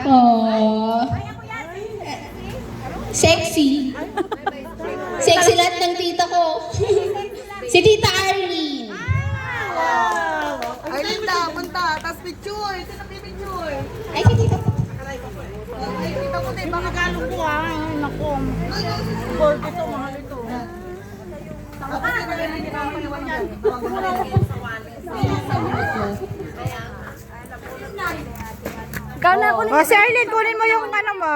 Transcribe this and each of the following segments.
Oh. Sexy. Sexy lahat ng tita ko. Si Tita Arlene. Ay, Linda, punta. Tapos picture. Ito na picture. Ay, si Tita. Ay, kita ko din. Baka galong ko ha. Naku. Gold ito, mahal ito. Tapos ito na hindi na paliwan yan. O, si Arlene, kunin mo yung ano mo.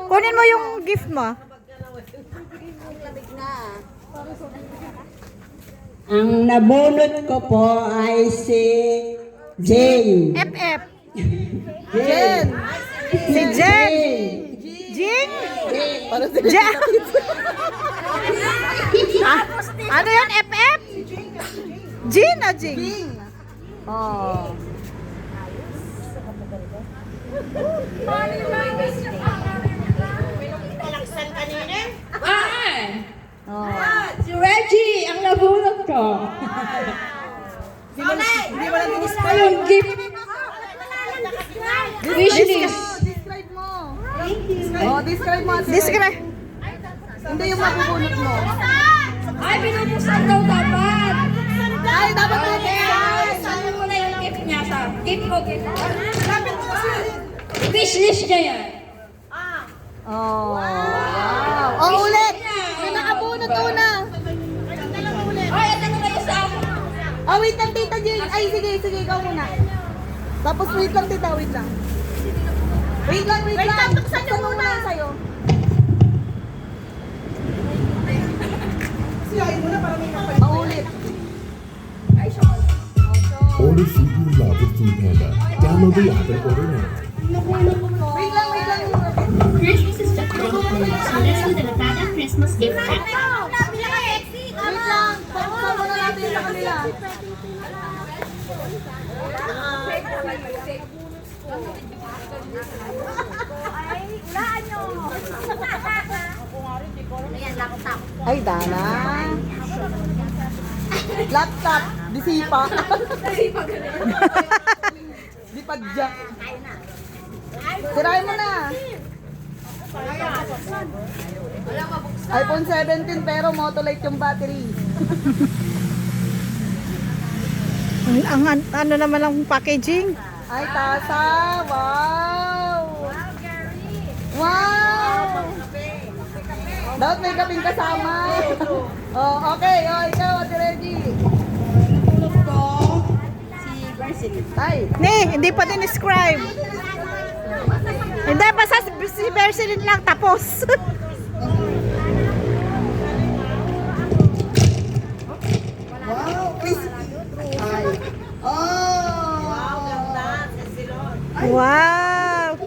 Kunin mo yung gift mo. Ang nabunot ko po ay si Jane. FF. Jen. Si Jen. Jing? Jen. Ah, ano yun, FF? Jin o Jing? Oh. Si Reggie, ang nabunot ko. Hindi mo lang Yung gift. Wishlist. describe mo. Oh, describe mo. Describe. Hindi yung mabubunot mo. Ay, binubuksan daw dapat. Ay, dapat mo Saan mo na yung gift niya sa? Gift ko, gift. Wishlist niya yan. Oh. Wow. Oh, ulit. Yung nakabunot una. Ay, ito na kayo sa akin. Oh, wait lang, Tita Jane. Ay, sige, ikaw muna. Tapos wait lang, Tita, wait lang. Wait lang. Wait lang, buksan niyo muna sa'yo. Siyahin mo na para may kapal. Ulit. Order Sleepy Love with Food Panda. Download the app and order now. Wait lang. Christmas is just around the corner, so let's do the Nevada Christmas gift pack. Wait lang. Pagkakama muna natin sa kanila. Ay, Dana. Laptop. Disipa. Dipadya. Sirahin mo na. iPhone 17 pero Motolite yung battery. Ang ano naman ang packaging? Ay, tasa. Wow. Wow. Dapat may kaping kasama. Oh, okay. Oh, ikaw, Ate Reggie. Ay. Hindi pa din describe. Hindi, basta si Berselin lang tapos. Wow. Ay. Oh. Wow, ganda. Wow.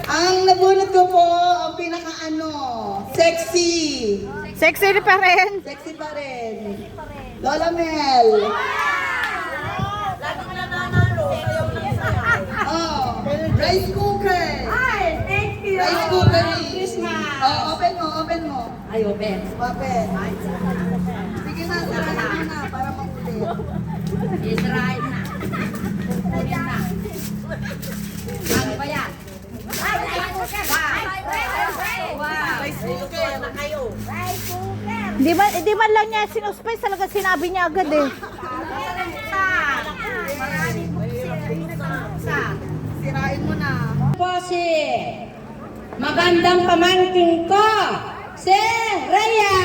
Ang nabunot ko po, ang pinaka-ano, sexy. Sexy pa rin. Sexy pa rin. Lola Mel. Oh, rice cooker. Ay, thank you. Rice cooker. Christmas. Oh, open mo. Ay, open. Open. Sige na, sarahan mo na para makulit. Israel na. Kukunin na. Ano ba yan? Ay, rice cooker. Wow. Rice cooker. Na kayo. Di man lang niya sinuspay, talaga sinabi niya agad eh. Sirain mo na. Po si magandang pamangkin ko, si Rhea.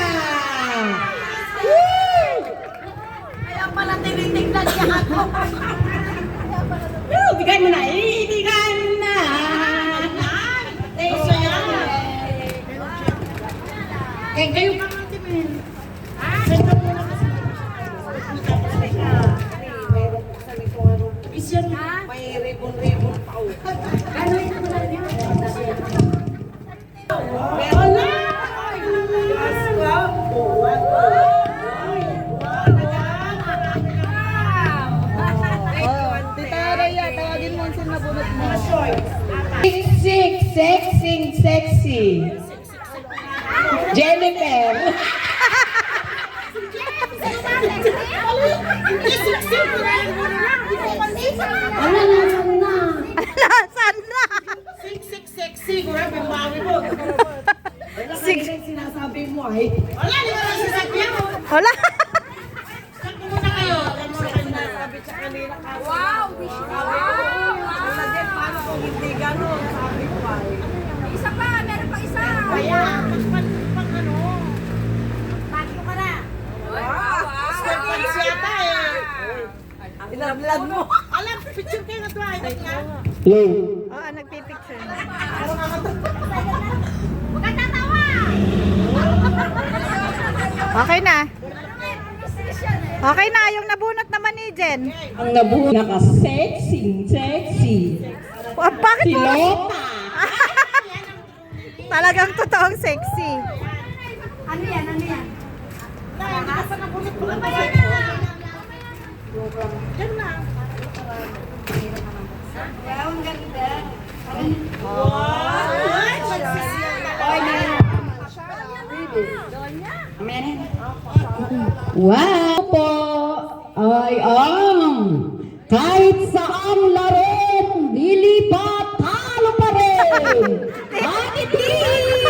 Woo! Kaya pala tinitignan niya ako. Bigay mo na, ibigay mo na. Tayo yan. Kaya kayo ka nga, Timin. Senta mo na kasi. Tapos may ka. Isyan ha? May ribon-ribon pa. Ano yun mo na rin? Meron na! Tita Rhea, tawagin mo ang sinabunot mo. Sexy. Jennifer. sabi sa kanila kasi. Wow! Sabi ko, paano kung hindi gano'n? Sabi ko ay. Isa pa, meron pa isa. Kaya, pag ano? Tatlo ka na. Square pants yata eh. Inablad mo. Alam, picture kayo na Twilight nga. Oo, nagpipicture. Huwag kang tatawa. Okay na. Okay na, yung nabunot naman ni Jen. Ang nabuo naka-sexy. Bakit Si mo? Lota. Talagang totoong sexy. Ano yan? Ano yan? Nasa na bunot mo. Diyan na. Wow, ang ganda. Wow po ay kahit saan laro, lilipat, talo pa rin. Ate Tits!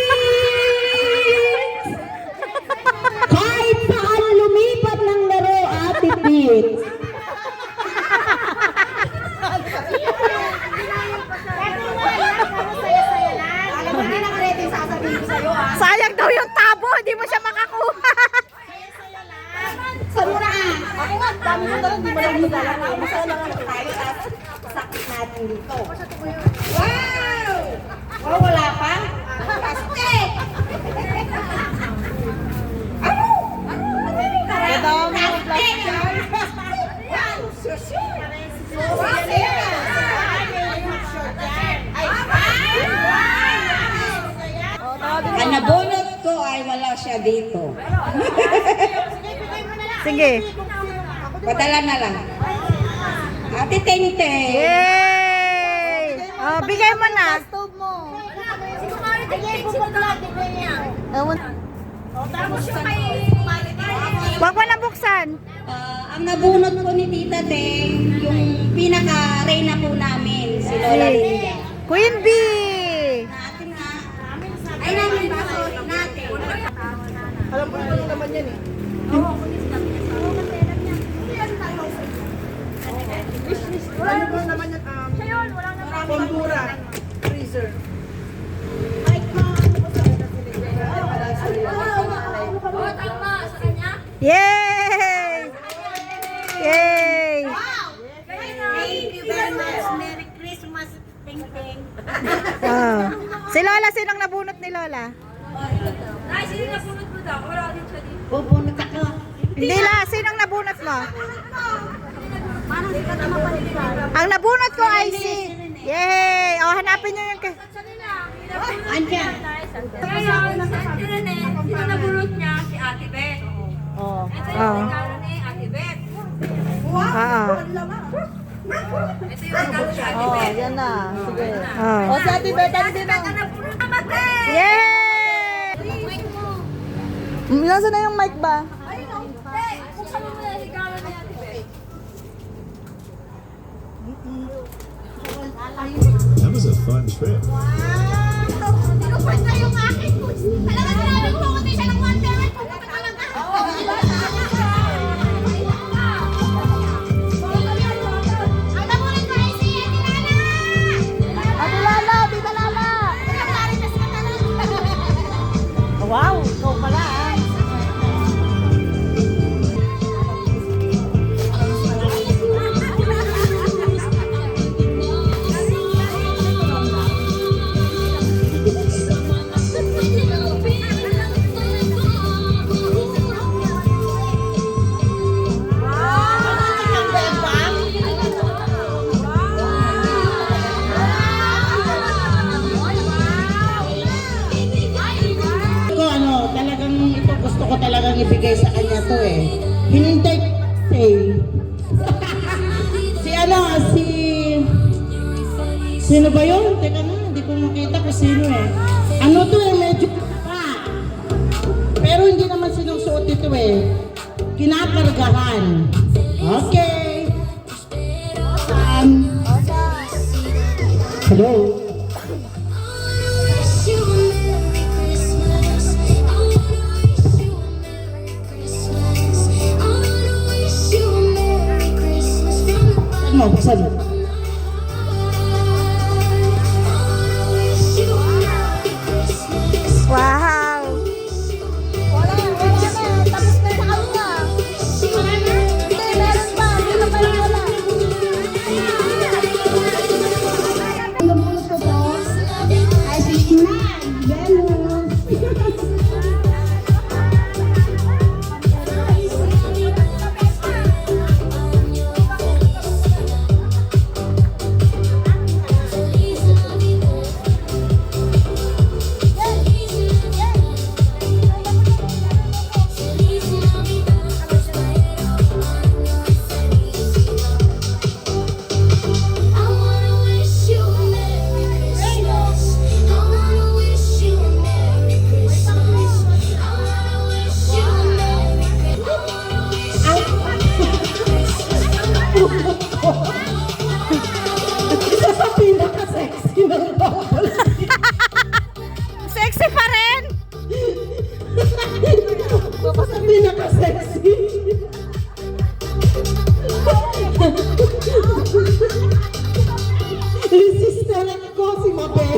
Kahit saan lumipat ng laro, Ate Tits. Alam mo, hindi naka-ready yung sasabihin ko sa'yo, ah. Sayang daw yung tabo, hindi mo siya makakuha. Sa muna, ah. Ako nga, dami mo daw, hindi mo lang madala. Masaya lang ako tayo at sakit natin dito. Wow! Oh, wala pa? Plastic! Ano? Ano? Plastic! Wow! Sushi! Ang nabunot ko ay wala siya dito. Sige. Padala na lang. Ate Tente. Yay! Oh, bigay mo na. Huwag mo na buksan. Ang nabunot po ni Tita Teng, yung pinaka-reyna po namin, si Lola Linda. Queen Bee! Natin nga. Ay namin ba? Natin. Alam ko ano naman yan eh. Ano ba naman yan? Pambura. Freezer. Yay! Yay! Thank you very much. Merry Christmas, Ting Ting. Oh. Si Lola, sinong nabunot ni Lola? Ay, sino na punot mo daw? Wala din siya dito. Bubunot ako. Hindi la, sinong nabunot mo? Paano hindi ka naman paniligaw? Ang nabunot ko ay si... Yay! Oh, hanapin niyo yung... Andiyan. Ngayon, si Rene, sino nabulot niya? Si Ate Beth. Oh. Ito Oh. yung regalo ni Ate Beth. Oo. Ito yung regalo ni Ate Beth. Yan na. Sige. Oh. O, si Ate Beth, ano din Beth, ang nabulot na mate! Yay! Nasaan na yung mic ba? Ayun o, Beth, buksan mo muna yung regalo ni Ate Beth. That was a fun trip. Tinupad na yung akin ko. Talaga sinabi ko kung siya ng one parent. Pupunta talaga. Ang nabulit ko ay si Ate Lala! Tita Lala! Ang Claritas ka talaga. Wow! Ikaw pala ah. Ko ano, talagang ito gusto ko talagang ibigay sa kanya to eh. Hinintay ko kasi. Sino ba yun? Teka na, hindi ko makita kung sino eh. Ano to eh, medyo pa. Pero hindi naman sinusuot ito eh. Kinakargahan. Okay. Hello. mo, buksan mo. Wow! Wala na. Tapos na sa kanya. Hindi, meron pa. Hindi pa rin wala. Ay, si Iman, Venus. Isa sa pinaka-sexy ng couple. Sexy pa rin! Isa sa pinaka-sexy. Yung sister ko, si Mabe.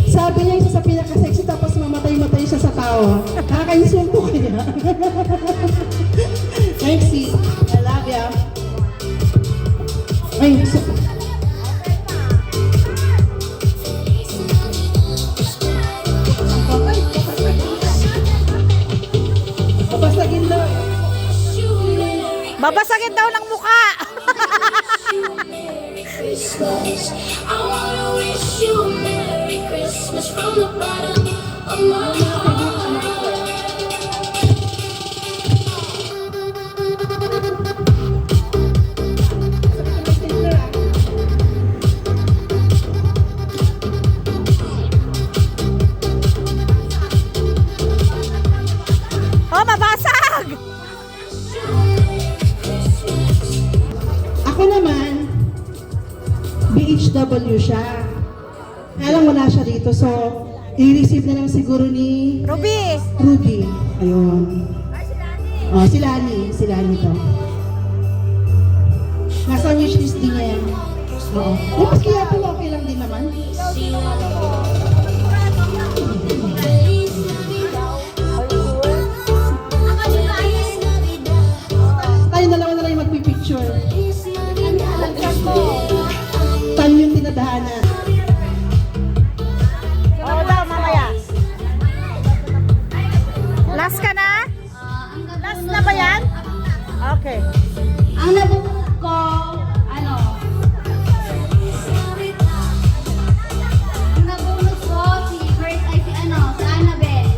Sabi niya isa sa pinaka-sexy tapos mamatay-matay siya sa tao. Nakaka-insulto kaya. Sexy. I love ya. Ay, babasagin daw. Babasagin daw ng mukha! Christmas. I wanna wish you a Merry Christmas from the bottom of my heart. Oh, mabasag! Ako naman, BHW siya. Kaya lang wala siya dito, so i-receive na lang siguro ni Ruby! Ruby. Ayun. Oh, si Lani to. Nasa wishlist din niya yan. Oo. Tapos kaya po okay lang din naman. Tayo dalawa na lang yung magpipicture. Tayo yung tinadhana. Oo daw, mamaya. Last ka na? Last na ba yan? Okay. Ang nabukod ko, ano? Ang nabunod ko, si Annabelle.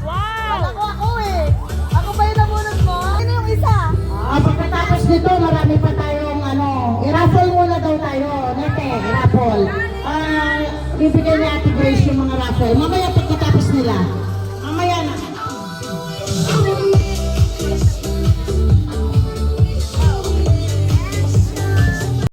Wow! Ako eh. Ako pa yung nabunod mo. Sino yung isa? Pagkatapos nito, marami pa tayong i-raffle muna daw tayo. Nete, raffle. Bibigyan ni Ate Grace yung mga raffle. Mamaya